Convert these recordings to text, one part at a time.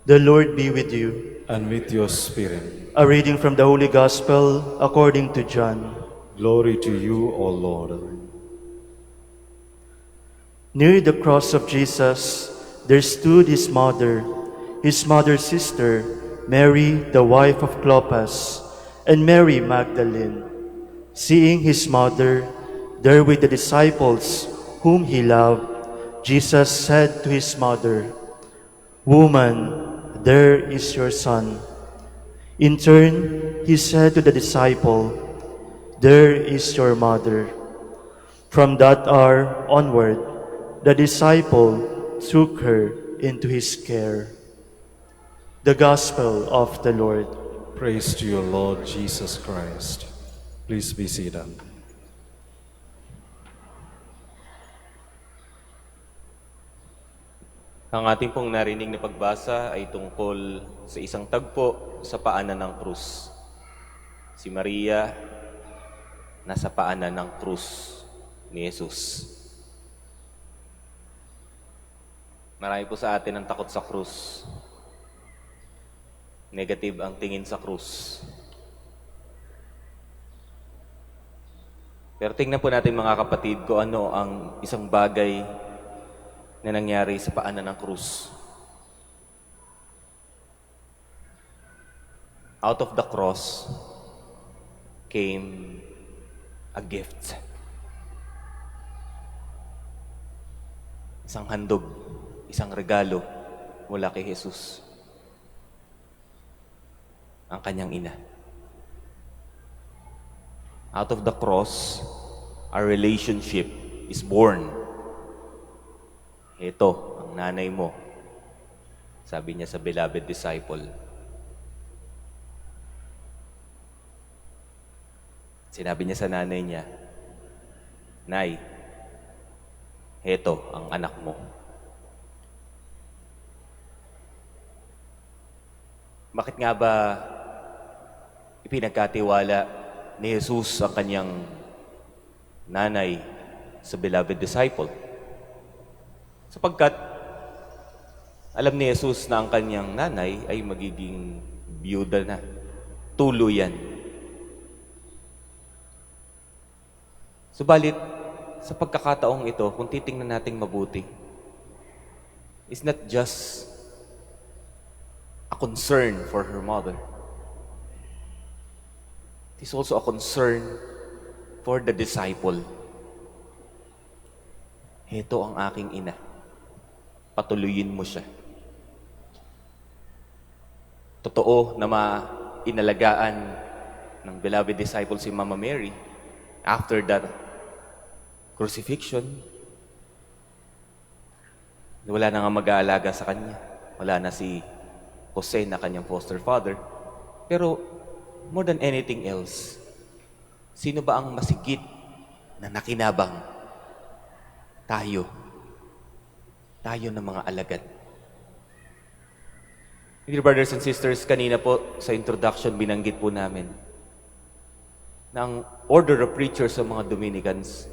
The Lord be with you. And with your spirit. A reading from the Holy Gospel according to John. Glory to you, O Lord. Near the cross of Jesus, there stood his mother's sister, Mary, the wife of Clopas, and Mary Magdalene. Seeing his mother there with the disciples whom he loved, Jesus said to his mother, "Woman, there is your son." In turn, he said to the disciple, "There is your mother." From that hour onward, the disciple took her into his care. The Gospel of the Lord. Praise to you, Lord Jesus Christ. Please be seated. Ang ating pong narinig na pagbasa ay tungkol sa isang tagpo sa paanan ng krus. Si Maria nasa paanan ng krus ni Jesus. Marami po sa atin ang takot sa krus. Negative ang tingin sa krus. Pero tingnan po natin mga kapatid kung ano ang isang bagay na nangyari sa paanan ng krus. Out of the cross came a gift. Isang handog, isang regalo mula kay Jesus. Ang kanyang ina. Out of the cross, our relationship is born. Ito, ang nanay mo. Sabi niya sa beloved disciple. Sinabi niya sa nanay niya, "Nay, heto ang anak mo." Bakit nga ba ipinagkatiwala ni Jesus ang kanyang nanay sa beloved disciple? Sapagkat alam ni Jesus na ang kanyang nanay ay magiging biyuda na, tuluyan. Subalit, sa pagkakataong ito, kung titingnan nating mabuti, is not just a concern for her mother. It is also a concern for the disciple. Ito ang aking ina. Patuloyin mo siya. Totoo na inalagaan ng beloved disciple si Mama Mary after that crucifixion. Wala na nga mag-aalaga sa kanya. Wala na si Jose na kanyang foster father. Pero more than anything else, sino ba ang masigit na nakinabang? Tayo. Tayo ng mga alagad. Dear brothers and sisters, kanina po sa introduction binanggit po namin na ang order of preachers sa mga Dominicans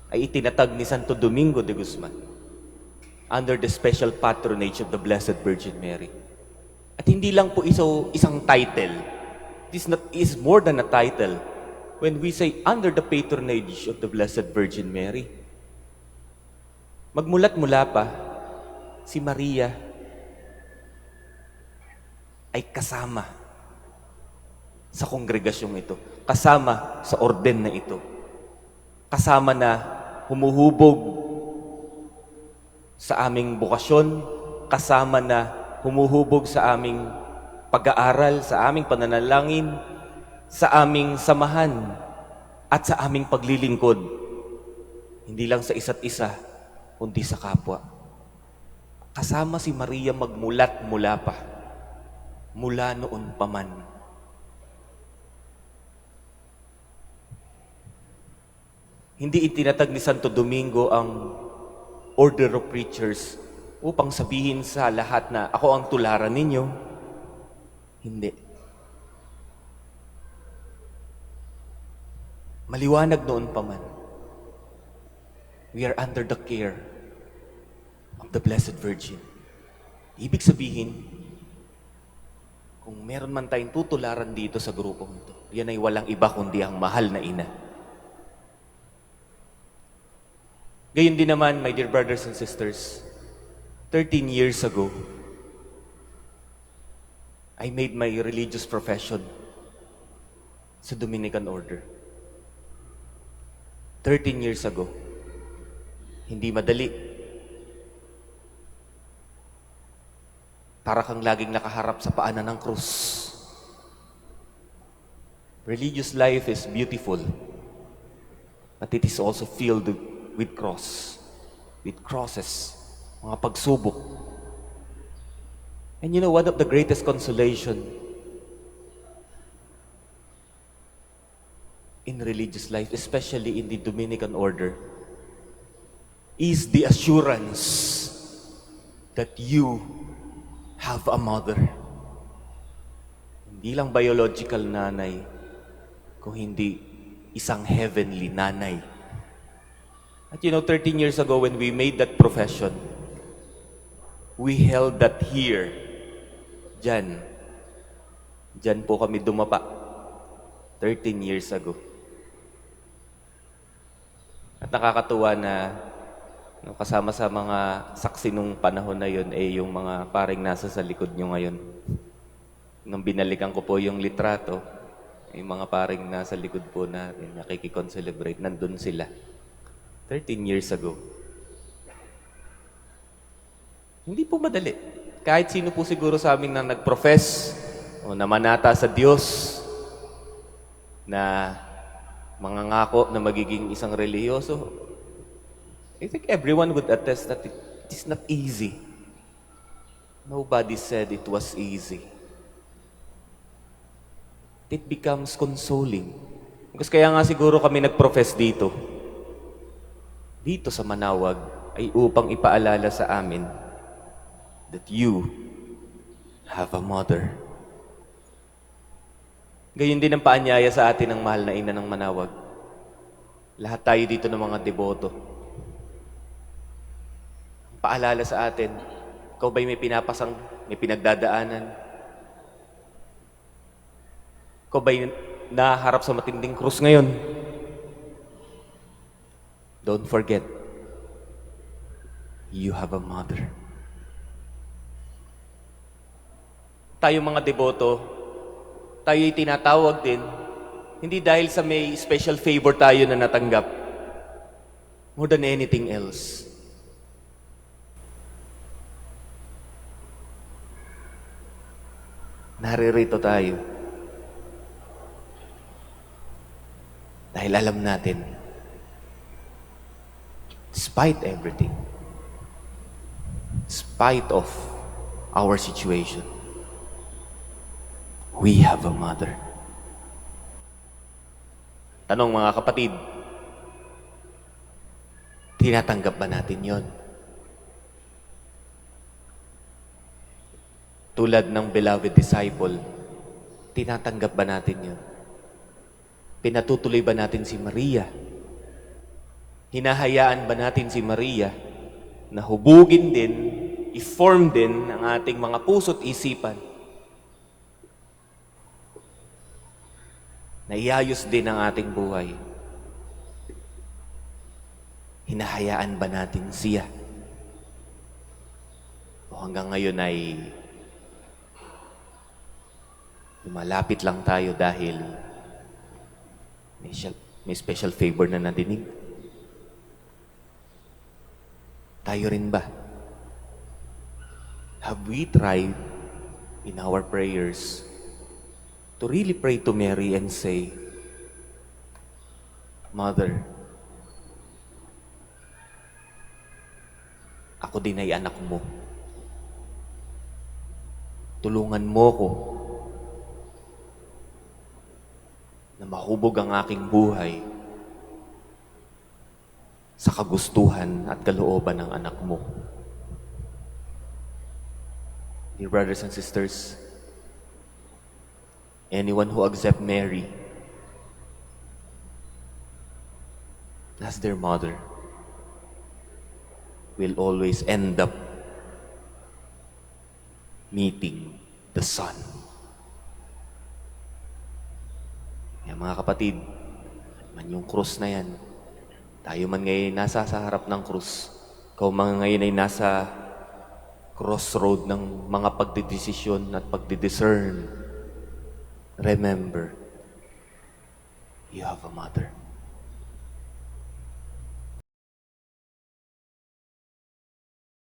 ay itinatag ni Santo Domingo de Guzman under the special patronage of the Blessed Virgin Mary. At hindi lang po isang title. This is more than a title when we say under the patronage of the Blessed Virgin Mary. Magmulat-mula pa, si Maria ay kasama sa kongregasyong ito, kasama sa orden na ito, kasama na humuhubog sa aming bukasyon, kasama na humuhubog sa aming pag-aaral, sa aming pananalangin, sa aming samahan, at sa aming paglilingkod. Hindi lang sa isa't isa, kundi sa kapwa. Kasama si Maria magmulat-mula pa, mula noon pa man. Hindi itinatag ni Santo Domingo ang order of preachers upang sabihin sa lahat na ako ang tularan ninyo. Hindi. Maliwanag noon pa man. We are under the care of the Blessed Virgin. Ibig sabihin, kung meron man tayong tutularan dito sa grupong ito, yan ay walang iba kundi ang mahal na ina. Gayon din naman, my dear brothers and sisters, 13 years ago, I made my religious profession sa Dominican Order. 13 years ago. Hindi madali. Para kang laging nakaharap sa paanan ng krus. Religious life is beautiful, but it is also filled with crosses, mga pagsubok. And you know, one of the greatest consolation in religious life, especially in the Dominican order, is the assurance that you have a mother. Hindi lang biological nanay, kung hindi isang heavenly nanay. At you know, 13 years ago when we made that profession, we held that here. Diyan po kami dumapa. 13 years ago. At nakakatuwa na kasama sa mga saksi nung panahon na yun yung mga paring nasa sa likod nyo ngayon. Nung binalikan ko po yung litrato, yung mga paring nasa likod po natin, nakikikon-celebrate, nandun sila. 13 years ago. Hindi po madali. Kahit sino po siguro sa amin na nag-profess o namanata sa Diyos na mangangako na magiging isang reliyoso, I think everyone would attest that it is not easy. Nobody said it was easy. It becomes consoling. Kasi kaya nga siguro kami nag-profess dito sa Manawag, ay upang ipaalala sa amin that you have a mother. Gayon din ang paanyaya sa atin ng mahal na ina ng Manawag. Lahat tayo dito ng mga deboto. Paalala sa atin, ikaw ba'y may pinapasang, may pinagdadaanan? Ikaw ba'y naharap sa matinding krus ngayon? Don't forget, you have a mother. Tayo mga deboto, tayo'y tinatawag din, hindi dahil sa may special favor tayo na natanggap, more than anything else. Naririto tayo dahil alam natin, despite everything, despite of our situation, we have a mother. Tanong mga kapatid, tinatanggap ba natin yon? Tulad ng beloved disciple, tinatanggap ba natin yon? Pinatutuloy ba natin si Maria? Hinahayaan ba natin si Maria na hubugin din, i-form din ang ating mga puso't isipan? Na iayos din ang ating buhay? Hinahayaan ba natin siya? O hanggang ngayon ay lumalapit lang tayo dahil may special favor na nadinig? Tayo rin ba? Have we tried in our prayers to really pray to Mary and say, Mother, ako din ay anak mo. Tulungan mo ko na mahubog ang aking buhay sa kagustuhan at kalooban ng anak mo. Dear brothers and sisters, anyone who accepts Mary as their mother will always end up meeting the Son Mga kapatid, man yung krus na yan, tayo man ngayon nasa sa harap ng krus, ikaw man ngayon ay nasa crossroad ng mga pagdidesisyon at pagdidiscern, remember, you have a mother.